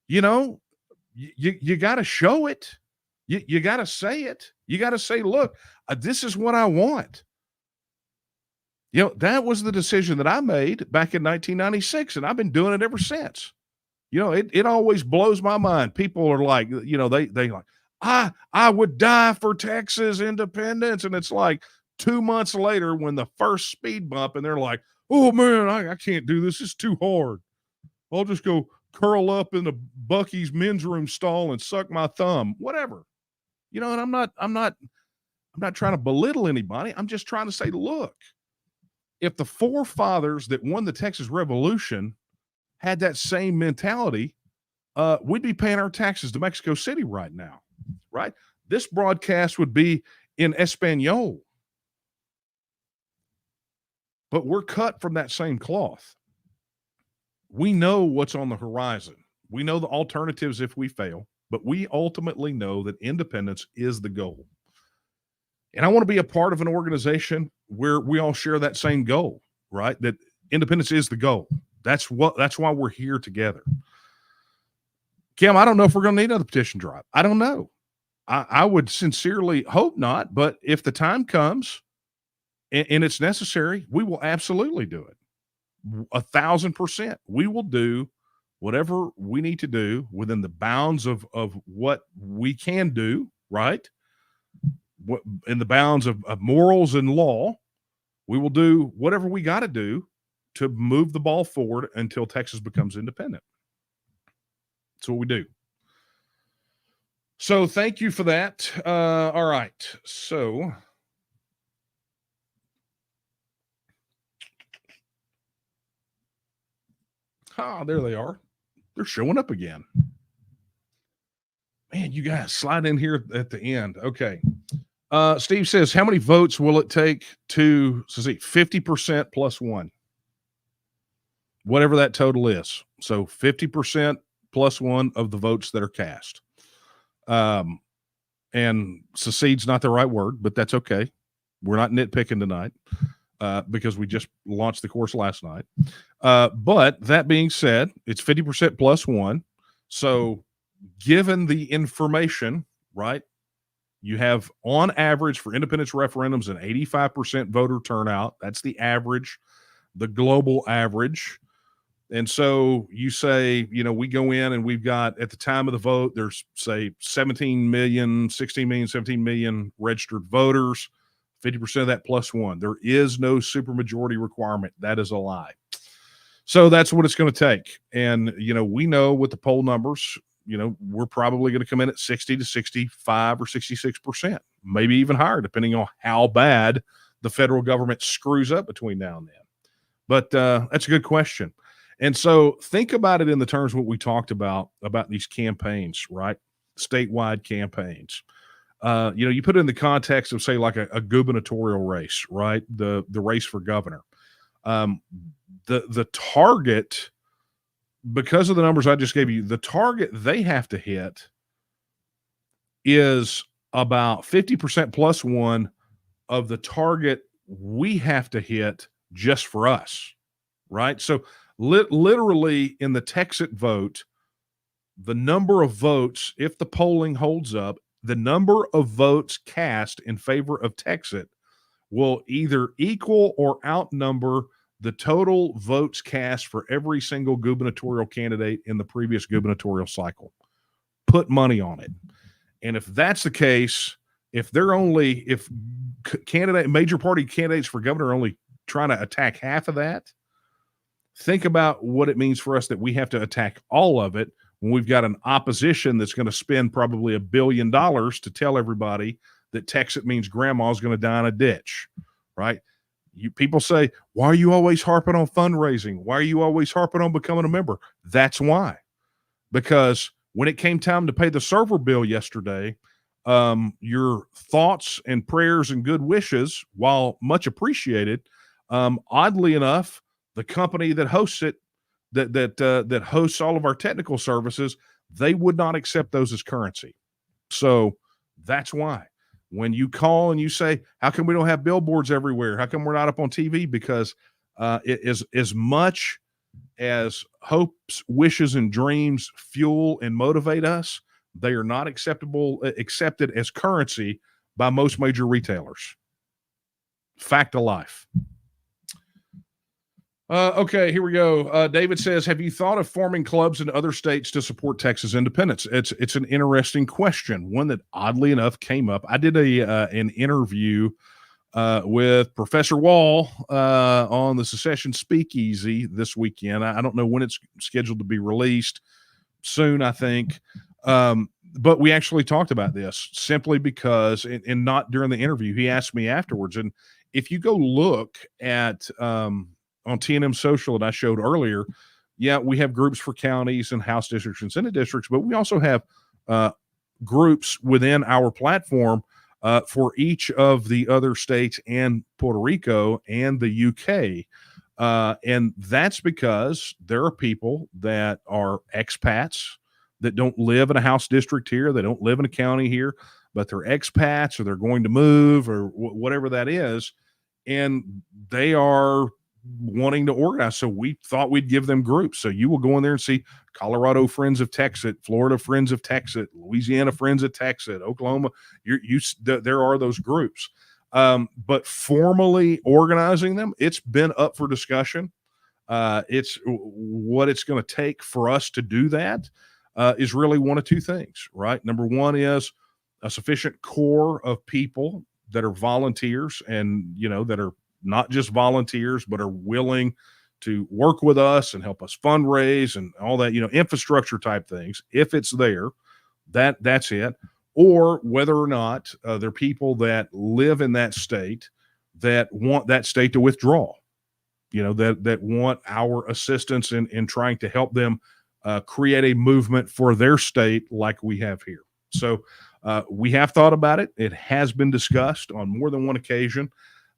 you got to show it. You got to say it. You got to say, look, this is what I want. That was the decision that I made back in 1996, and I've been doing it ever since. It always blows my mind. People are like, they like, I would die for Texas independence. And it's like 2 months later when the first speed bump, and they're like, oh man, I can't do this. It's too hard. I'll just go curl up in the Buc-ee's men's room stall and suck my thumb, whatever. And I'm not trying to belittle anybody. I'm just trying to say, look, if the forefathers that won the Texas Revolution had that same mentality, we'd be paying our taxes to Mexico City right now, right? This broadcast would be in Espanol. But we're cut from that same cloth. We know what's on the horizon. We know the alternatives if we fail, but we ultimately know that independence is the goal. And I want to be a part of an organization where we all share that same goal, right? That independence is the goal. That's why we're here together. Kim, I don't know if we're going to need another petition drive. I don't know. I would sincerely hope not, but if the time comes and it's necessary, we will absolutely do it. 1,000%. We will do whatever we need to do within the bounds of what we can do, right? In the bounds of morals and law. We will do whatever we got to do to move the ball forward until Texas becomes independent. That's what we do. So thank you for that. All right. So there they are. They're showing up again. Man, you guys slide in here at the end. Okay. Steve says, how many votes will it take to see 50% plus one? Whatever that total is. So 50% plus one of the votes that are cast. And secede's not the right word, but that's okay. We're not nitpicking tonight because we just launched the course last night. But that being said, it's 50% plus one. So given the information, right, you have on average for independence referendums an 85% voter turnout. That's the average, the global average. And so you say, we go in and we've got, at the time of the vote, there's say 17 million, 16 million, 17 million registered voters, 50% of that plus one. There is no supermajority requirement. That is a lie. So that's what it's going to take. And, we know with the poll numbers, we're probably going to come in at 60 to 65 or 66%, maybe even higher, depending on how bad the federal government screws up between now and then. But that's a good question. And so think about it in the terms of what we talked about these campaigns, right? Statewide campaigns. You put it in the context of, say, like a gubernatorial race, right? The race for governor. The target, because of the numbers I just gave you, the target they have to hit is about 50% plus one of the target we have to hit just for us, right? So literally in the Texas vote, the number of votes, if the polling holds up, the number of votes cast in favor of Texas will either equal or outnumber the total votes cast for every single gubernatorial candidate in the previous gubernatorial cycle. Put money on it. And if that's the case, if major party candidates for governor are only trying to attack half of that, think about what it means for us that we have to attack all of it when we've got an opposition that's going to spend probably $1 billion to tell everybody that Texas means grandma's going to die in a ditch, right? People say, why are you always harping on fundraising? Why are you always harping on becoming a member? That's why. Because when it came time to pay the server bill yesterday, your thoughts and prayers and good wishes, while much appreciated, oddly enough, the company that hosts it, that hosts all of our technical services, they would not accept those as currency. So that's why. When you call and you say, how come we don't have billboards everywhere? How come we're not up on TV? Because it is as much as hopes, wishes, and dreams fuel and motivate us, they are not accepted as currency by most major retailers. Fact of life. Okay, here we go. David says, have you thought of forming clubs in other states to support Texas independence? It's an interesting question, one that oddly enough came up. I did an interview with Professor Wall on the Secession Speakeasy this weekend. I don't know when it's scheduled to be released. Soon, I think. But we actually talked about this simply because, and not during the interview, he asked me afterwards. And if you go look at on TNM Social that I showed earlier, yeah, we have groups for counties and House districts and Senate districts, but we also have groups within our platform for each of the other states and Puerto Rico and the UK. And that's because there are people that are expats that don't live in a House district here. They don't live in a county here, but they're expats or they're going to move or whatever that is. And they are wanting to organize. So we thought we'd give them groups. So you will go in there and see Colorado Friends of Texas, Florida Friends of Texas, Louisiana Friends of Texas, Oklahoma. There are those groups. But formally organizing them, it's been up for discussion. It's what it's going to take for us to do that is really one of two things, right? Number one is a sufficient core of people that are volunteers and, that are not just volunteers, but are willing to work with us and help us fundraise and all that, infrastructure type things. If it's there, that's it. Or whether or not they're people that live in that state that want that state to withdraw, that want our assistance in trying to help them create a movement for their state like we have here. So we have thought about it. It has been discussed on more than one occasion.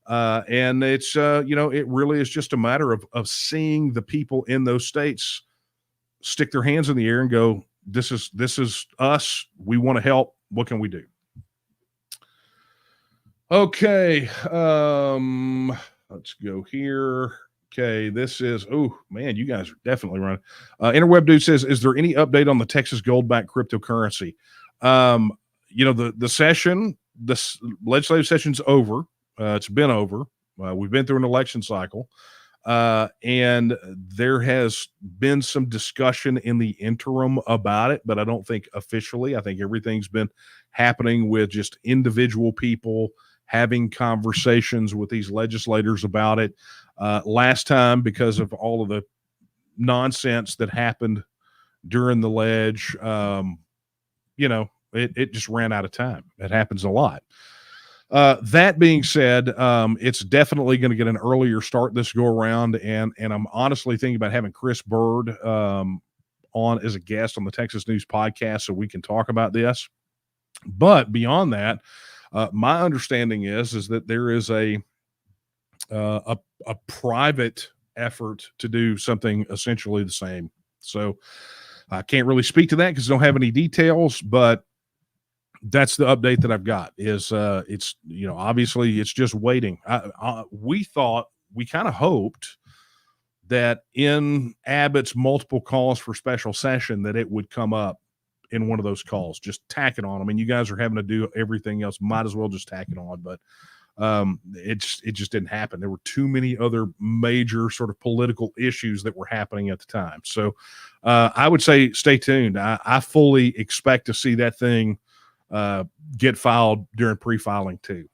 And it's, it really is just a matter of seeing the people in those states stick their hands in the air and go, this is us. We want to help. What can we do? Okay. Let's go here. Okay. This is, oh man, you guys are definitely running. Interweb Dude says, is there any update on the Texas gold-backed cryptocurrency? The session, the legislative session's over. It's been over. We've been through an election cycle. And there has been some discussion in the interim about it, but I don't think officially. I think everything's been happening with just individual people having conversations with these legislators about it. Last time, because of all of the nonsense that happened during the ledge. It just ran out of time. It happens a lot. That being said, it's definitely going to get an earlier start this go around, and I'm honestly thinking about having Chris Bird on as a guest on the Texas News podcast so we can talk about this. But beyond that, my understanding is that there is a private effort to do something essentially the same. So I can't really speak to that because I don't have any details, but that's the update that I've got. Is it's obviously it's just waiting. We kind of hoped that in Abbott's multiple calls for special session that it would come up in one of those calls. Just tack it on. I mean, you guys are having to do everything else. Might as well just tack it on. But it just didn't happen. There were too many other major sort of political issues that were happening at the time. So I would say stay tuned. I fully expect to see that thing get filed during pre-filing too.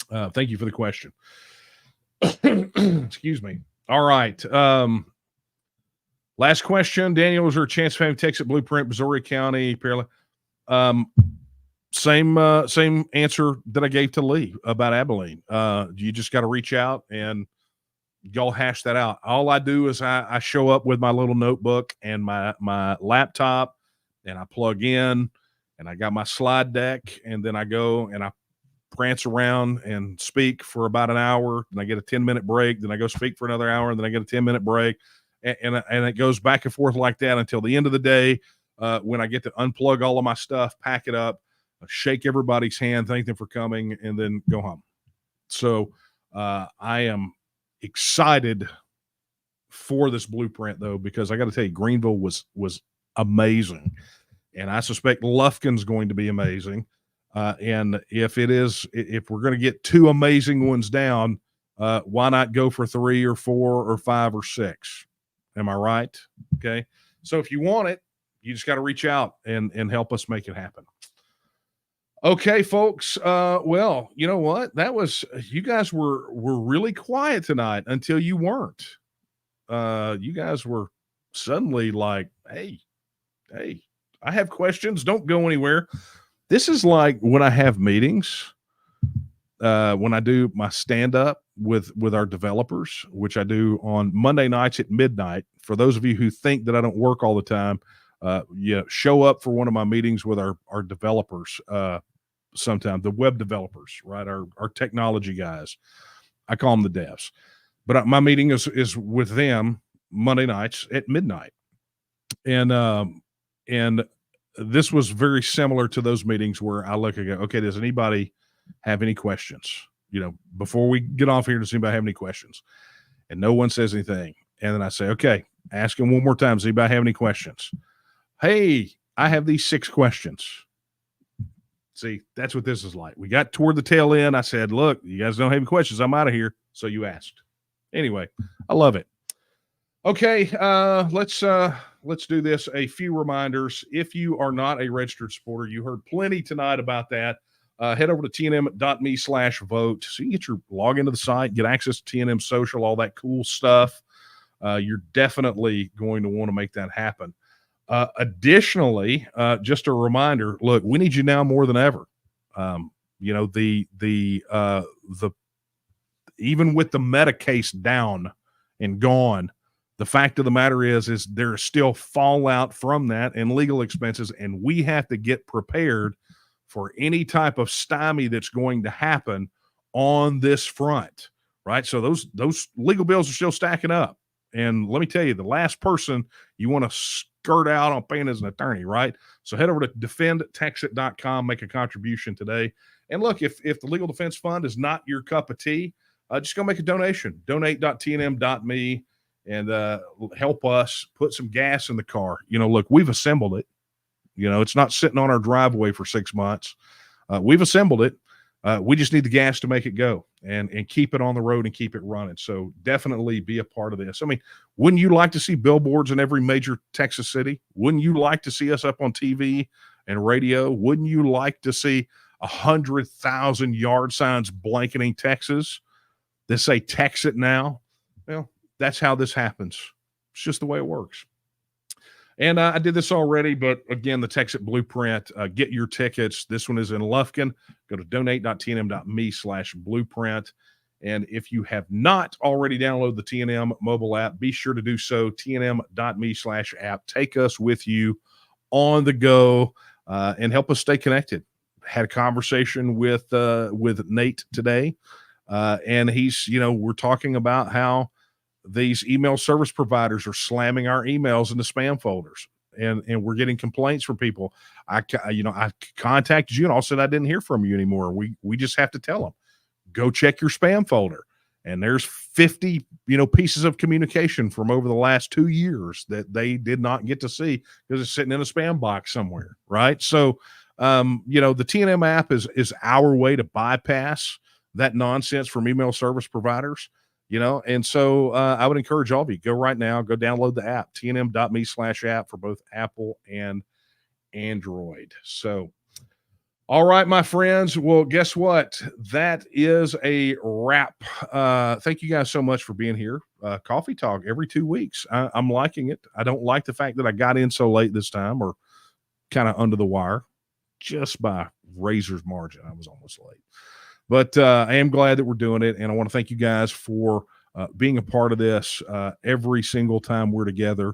Thank you for the question. Excuse me. All right. Last question. Daniel, is there a chance of having Texas Blueprint, Missouri County, same answer that I gave to Lee about Abilene. You just got to reach out and y'all hash that out. All I do is I show up with my little notebook and my laptop, and I plug in, and I got my slide deck, and then I go and I prance around and speak for about an hour. Then I get a 10-minute break. Then I go speak for another hour, and then I get a 10-minute break. And it goes back and forth like that until the end of the day when I get to unplug all of my stuff, pack it up, shake everybody's hand, thank them for coming, and then go home. So I am excited for this blueprint, though, because I got to tell you, Greenville was amazing. And I suspect Lufkin's going to be amazing. And if we're going to get two amazing ones down, why not go for 3 or 4 or 5 or 6? Am I right? Okay. So if you want it, you just got to reach out and help us make it happen. Okay, folks. Well, you know what? You guys were really quiet tonight until you weren't. You guys were suddenly like, hey, I have questions. Don't go anywhere. This is like when I have meetings, when I do my stand-up with our developers, which I do on Monday nights at midnight. For those of you who think that I don't work all the time, show up for one of my meetings with our developers sometime, the web developers, right? Our technology guys. I call them the devs. But my meeting is with them Monday nights at midnight. And this was very similar to those meetings where I look and go, okay, does anybody have any questions? Before we get off here, does anybody have any questions? And no one says anything. And then I say, okay, ask them one more time. Does anybody have any questions? Hey, I have these 6 questions. See, that's what this is like. We got toward the tail end. I said, look, you guys don't have any questions. I'm out of here. So you asked. Anyway, I love it. Okay, let's do this. A few reminders. If you are not a registered supporter, you heard plenty tonight about that. Head over to tnm.me/vote so you can log into the site, get access to TNM social, all that cool stuff. You're definitely going to want to make that happen. Additionally, just a reminder, look, we need you now more than ever. Even with the Meta case down and gone, the fact of the matter is there's still fallout from that and legal expenses, and we have to get prepared for any type of stymie that's going to happen on this front, right? So those legal bills are still stacking up. And let me tell you, the last person you want to skirt out on paying as an attorney, right? So head over to defendtexit.com, make a contribution today. And look, if the Legal Defense Fund is not your cup of tea, just go make a donation. Donate.tnm.me and help us put some gas in the car. Look, we've assembled it. It's not sitting on our driveway for 6 months. We've assembled it. We just need the gas to make it go and keep it on the road and keep it running. So definitely be a part of this. I mean, wouldn't you like to see billboards in every major Texas city? Wouldn't you like to see us up on TV and radio? Wouldn't you like to see 100,000 yard signs blanketing Texas that say "Tex it now"? Well, that's how this happens. It's just the way it works. And I did this already, but again, the Texas Blueprint, get your tickets. This one is in Lufkin. Go to donate.tnm.me/blueprint. And if you have not already downloaded the TNM mobile app, be sure to do so. tnm.me/app. Take us with you on the go and help us stay connected. Had a conversation with Nate today, and he's, we're talking about how these email service providers are slamming our emails into spam folders, and we're getting complaints from people. I contacted you and all of a sudden I didn't hear from you anymore. We just have to tell them, go check your spam folder. And there's 50, pieces of communication from over the last 2 years that they did not get to see because it's sitting in a spam box somewhere. Right. So, the TNM app is our way to bypass that nonsense from email service providers. And so I would encourage all of you, go right now, go download the app, tnm.me/app for both Apple and Android. So, all right, my friends. Well, guess what? That is a wrap. Thank you guys so much for being here. Coffee Talk every 2 weeks. I'm liking it. I don't like the fact that I got in so late this time, or kind of under the wire, just by razor's margin. I was almost late. But I am glad that we're doing it, and I want to thank you guys for being a part of this every single time we're together.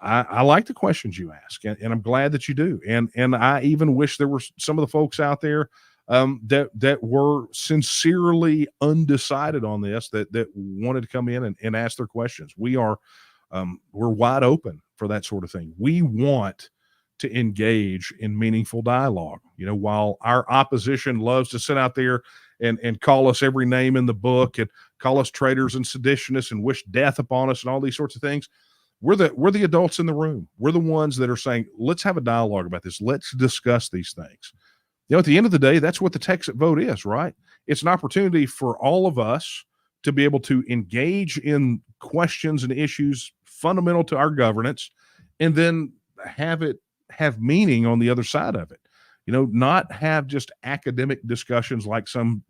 I like the questions you ask, and I'm glad that you do. And I even wish there were some of the folks out there that were sincerely undecided on this, that wanted to come in and ask their questions. We're wide open for that sort of thing. We want to engage in meaningful dialogue. While our opposition loves to sit out there and call us every name in the book and call us traitors and seditionists and wish death upon us and all these sorts of things, we're the adults in the room. We're the ones that are saying, let's have a dialogue about this. Let's discuss these things. At the end of the day, that's what the Texas vote is, right? It's an opportunity for all of us to be able to engage in questions and issues fundamental to our governance, and then have meaning on the other side of it. Not have just academic discussions like some,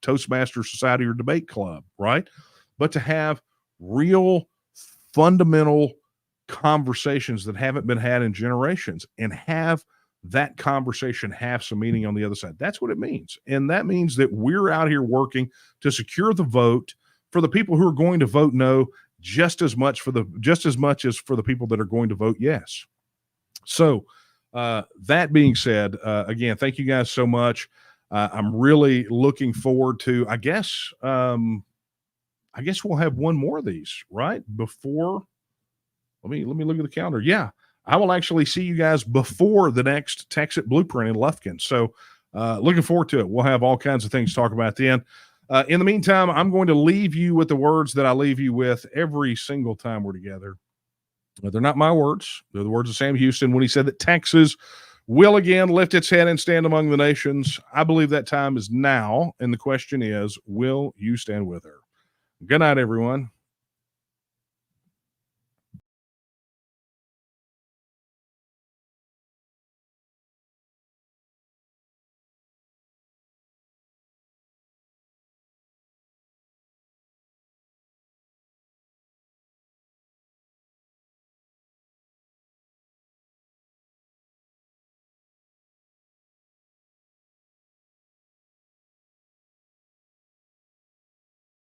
Toastmaster Society or debate club, right? But to have real fundamental conversations that haven't been had in generations, and have that conversation have some meaning on the other side. That's what it means. And that means that we're out here working to secure the vote for the people who are going to vote no, just as much as for the people that are going to vote yes. So that being said, again, thank you guys so much. I'm really looking forward to, I guess we'll have one more of these, right? Before, let me look at the calendar. Yeah, I will actually see you guys before the next Texas Blueprint in Lufkin. So looking forward to it. We'll have all kinds of things to talk about then. In the meantime, I'm going to leave you with the words that I leave you with every single time we're together. They're not my words. They're the words of Sam Houston when he said that Texas will again lift its head and stand among the nations. I believe that time is now, and the question is, will you stand with her? Good night, everyone.